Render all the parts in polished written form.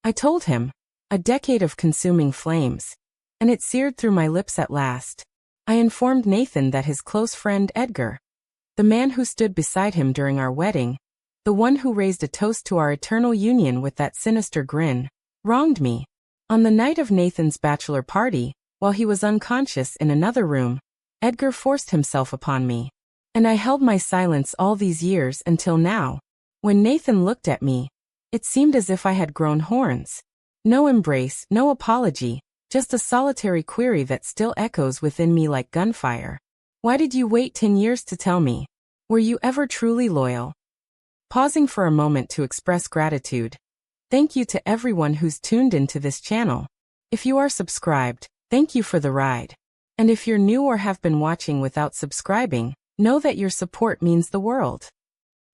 I told him. A decade of consuming flames. And it seared through my lips at last. I informed Nathan that his close friend Edgar, the man who stood beside him during our wedding, the one who raised a toast to our eternal union with that sinister grin, wronged me. On the night of Nathan's bachelor party, while he was unconscious in another room, Edgar forced himself upon me. And I held my silence all these years until now. When Nathan looked at me, it seemed as if I had grown horns. No embrace, no apology, just a solitary query that still echoes within me like gunfire. Why did you wait 10 years to tell me? Were you ever truly loyal? Pausing for a moment to express gratitude. Thank you to everyone who's tuned into this channel. If you are subscribed, thank you for the ride. And if you're new or have been watching without subscribing, know that your support means the world.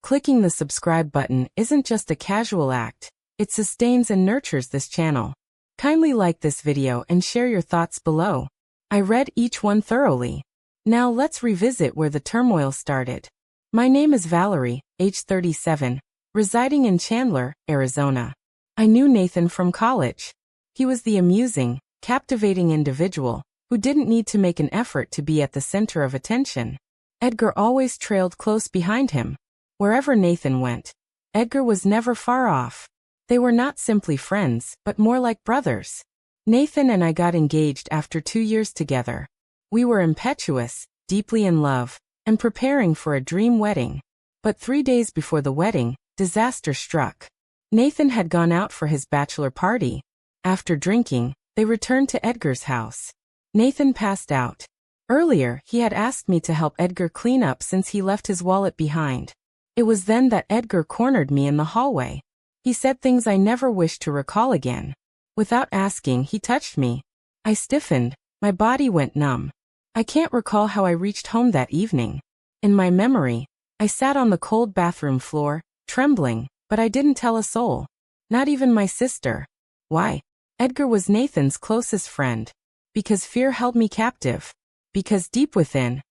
Clicking the subscribe button isn't just a casual act, it sustains and nurtures this channel. Kindly like this video and share your thoughts below. I read each one thoroughly. Now let's revisit where the turmoil started. My name is Valerie, age 37, residing in Chandler, Arizona. I knew Nathan from college. He was the amusing, captivating individual who didn't need to make an effort to be at the center of attention. Edgar always trailed close behind him. Wherever Nathan went, Edgar was never far off. They were not simply friends, but more like brothers. Nathan and I got engaged after 2 years together. We were impetuous, deeply in love, and preparing for a dream wedding. But 3 days before the wedding, disaster struck. Nathan had gone out for his bachelor party. After drinking, they returned to Edgar's house. Nathan passed out. Earlier, he had asked me to help Edgar clean up since he left his wallet behind. It was then that Edgar cornered me in the hallway. He said things I never wished to recall again. Without asking, he touched me. I stiffened. My body went numb. I can't recall how I reached home that evening. In my memory, I sat on the cold bathroom floor, trembling, but I didn't tell a soul. Not even my sister. Why? Edgar was Nathan's closest friend. Because fear held me captive. Because deep within,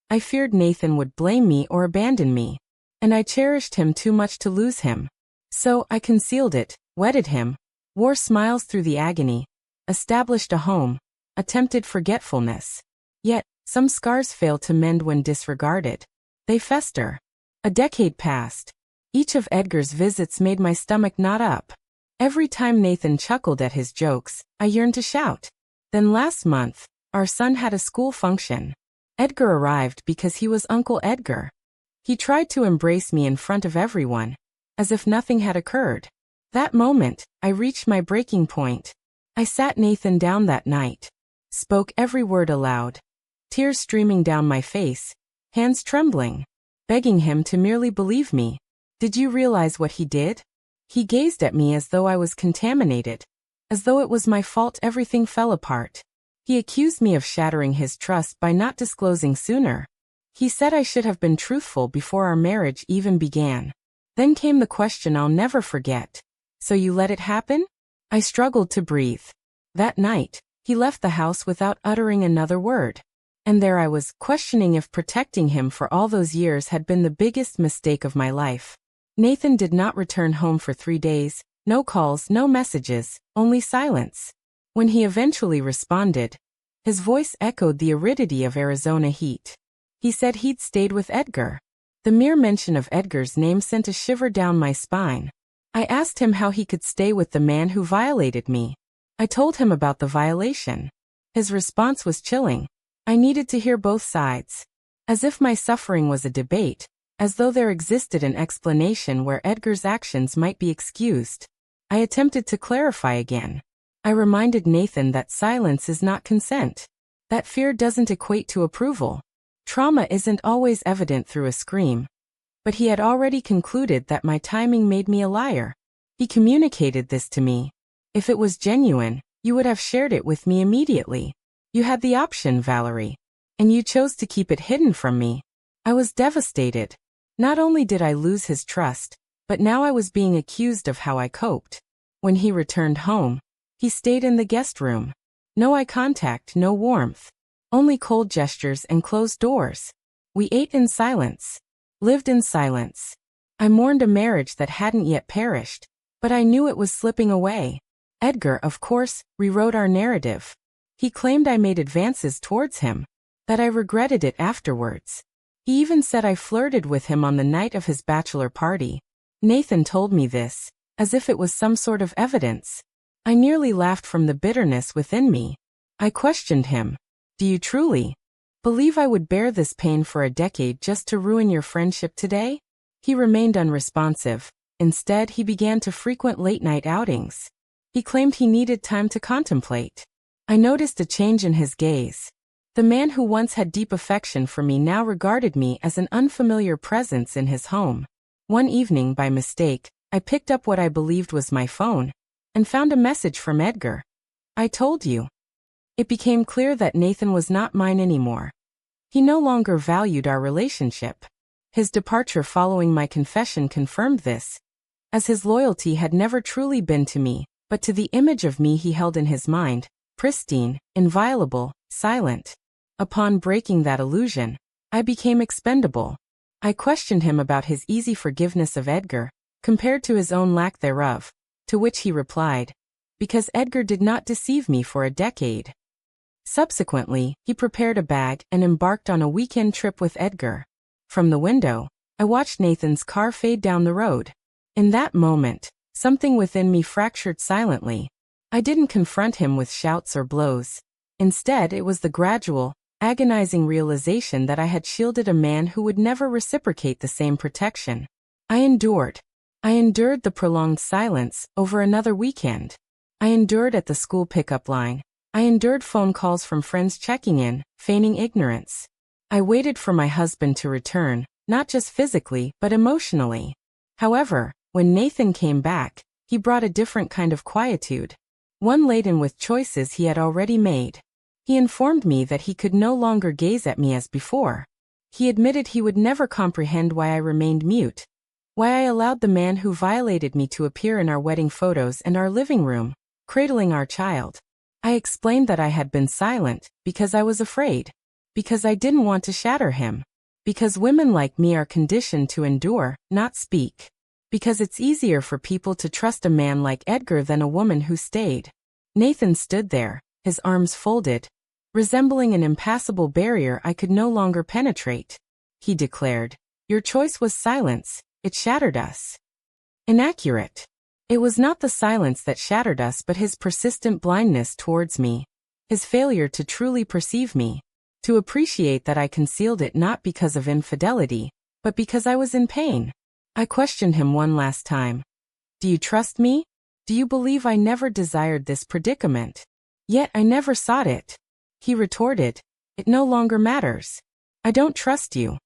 I feared Nathan would blame me or abandon me. And I cherished him too much to lose him. So I concealed it, wedded him, wore smiles through the agony, established a home, attempted forgetfulness. Yet, some scars fail to mend when disregarded. They fester. A decade passed. Each of Edgar's visits made my stomach knot up. Every time Nathan chuckled at his jokes, I yearned to shout. Then last month, our son had a school function. Edgar arrived because he was Uncle Edgar. He tried to embrace me in front of everyone, as if nothing had occurred. That moment, I reached my breaking point. I sat Nathan down that night, spoke every word aloud, tears streaming down my face, hands trembling, begging him to merely believe me. Did you realize what he did? He gazed at me as though I was contaminated, as though it was my fault everything fell apart. He accused me of shattering his trust by not disclosing sooner. He said I should have been truthful before our marriage even began. Then came the question I'll never forget. So you let it happen? I struggled to breathe. That night, he left the house without uttering another word. And there I was, questioning if protecting him for all those years had been the biggest mistake of my life. Nathan did not return home for 3 days, no calls, no messages, only silence. When he eventually responded, his voice echoed the aridity of Arizona heat. He said he'd stayed with Edgar. The mere mention of Edgar's name sent a shiver down my spine. I asked him how he could stay with the man who violated me. I told him about the violation. His response was chilling. I needed to hear both sides. As if my suffering was a debate, as though there existed an explanation where Edgar's actions might be excused. I attempted to clarify again. I reminded Nathan that silence is not consent. That fear doesn't equate to approval. Trauma isn't always evident through a scream. But he had already concluded that my timing made me a liar. He communicated this to me. If it was genuine, you would have shared it with me immediately. You had the option, Valerie. And you chose to keep it hidden from me. I was devastated. Not only did I lose his trust, but now I was being accused of how I coped. When he returned home, he stayed in the guest room. No eye contact, no warmth. Only cold gestures and closed doors. We ate in silence. Lived in silence. I mourned a marriage that hadn't yet perished, but I knew it was slipping away. Edgar, of course, rewrote our narrative. He claimed I made advances towards him, that I regretted it afterwards. He even said I flirted with him on the night of his bachelor party. Nathan told me this, as if it was some sort of evidence. I nearly laughed from the bitterness within me. I questioned him. Do you truly believe I would bear this pain for a decade just to ruin your friendship today? He remained unresponsive. Instead, he began to frequent late-night outings. He claimed he needed time to contemplate. I noticed a change in his gaze. The man who once had deep affection for me now regarded me as an unfamiliar presence in his home. One evening, by mistake, I picked up what I believed was my phone and found a message from Edgar. I told you. It became clear that Nathan was not mine anymore. He no longer valued our relationship. His departure following my confession confirmed this, as his loyalty had never truly been to me, but to the image of me he held in his mind, pristine, inviolable, silent. Upon breaking that illusion, I became expendable. I questioned him about his easy forgiveness of Edgar, compared to his own lack thereof, to which he replied, because Edgar did not deceive me for a decade. Subsequently, he prepared a bag and embarked on a weekend trip with Edgar. From the window, I watched Nathan's car fade down the road. In that moment, something within me fractured silently. I didn't confront him with shouts or blows. Instead, it was the gradual, agonizing realization that I had shielded a man who would never reciprocate the same protection. I endured. I endured the prolonged silence over another weekend. I endured at the school pickup line. I endured phone calls from friends checking in, feigning ignorance. I waited for my husband to return, not just physically, but emotionally. However, when Nathan came back, he brought a different kind of quietude, one laden with choices he had already made. He informed me that he could no longer gaze at me as before. He admitted he would never comprehend why I remained mute, why I allowed the man who violated me to appear in our wedding photos and our living room, cradling our child. I explained that I had been silent because I was afraid, because I didn't want to shatter him, because women like me are conditioned to endure, not speak, because it's easier for people to trust a man like Edgar than a woman who stayed. Nathan stood there, his arms folded, resembling an impassable barrier I could no longer penetrate. He declared, "Your choice was silence, it shattered us." Inaccurate. It was not the silence that shattered us but his persistent blindness towards me, his failure to truly perceive me, to appreciate that I concealed it not because of infidelity, but because I was in pain. I questioned him one last time. Do you trust me? Do you believe I never desired this predicament? Yet I never sought it. He retorted, it no longer matters. I don't trust you.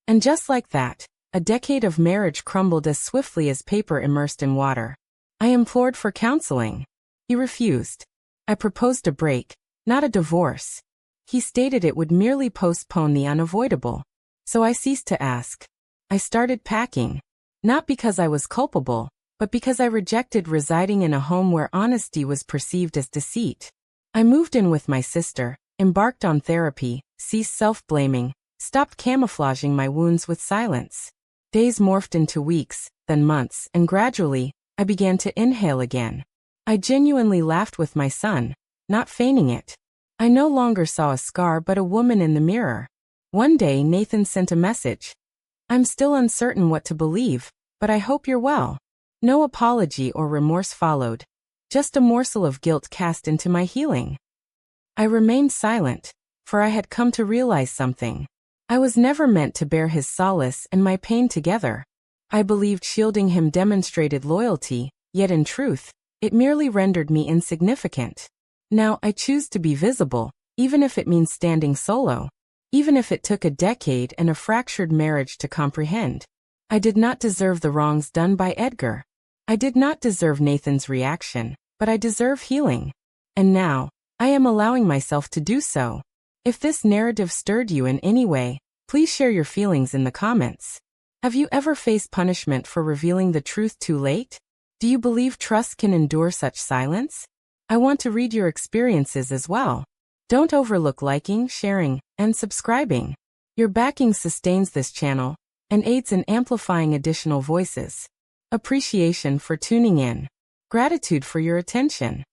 And just like that, a decade of marriage crumbled as swiftly as paper immersed in water. I implored for counseling. He refused. I proposed a break, not a divorce. He stated it would merely postpone the unavoidable. So I ceased to ask. I started packing. Not because I was culpable, but because I rejected residing in a home where honesty was perceived as deceit. I moved in with my sister, embarked on therapy, ceased self-blaming, stopped camouflaging my wounds with silence. Days morphed into weeks, then months, and gradually, I began to inhale again. I genuinely laughed with my son, not feigning it. I no longer saw a scar but a woman in the mirror. One day Nathan sent a message. I'm still uncertain what to believe, but I hope you're well. No apology or remorse followed. Just a morsel of guilt cast into my healing. I remained silent, for I had come to realize something. I was never meant to bear his solace and my pain together. I believed shielding him demonstrated loyalty, yet in truth, it merely rendered me insignificant. Now I choose to be visible, even if it means standing solo. Even if it took a decade and a fractured marriage to comprehend. I did not deserve the wrongs done by Edgar. I did not deserve Nathan's reaction, but I deserve healing. And now, I am allowing myself to do so. If this narrative stirred you in any way, please share your feelings in the comments. Have you ever faced punishment for revealing the truth too late? Do you believe trust can endure such silence? I want to read your experiences as well. Don't overlook liking, sharing, and subscribing. Your backing sustains this channel and aids in amplifying additional voices. Appreciation for tuning in. Gratitude for your attention.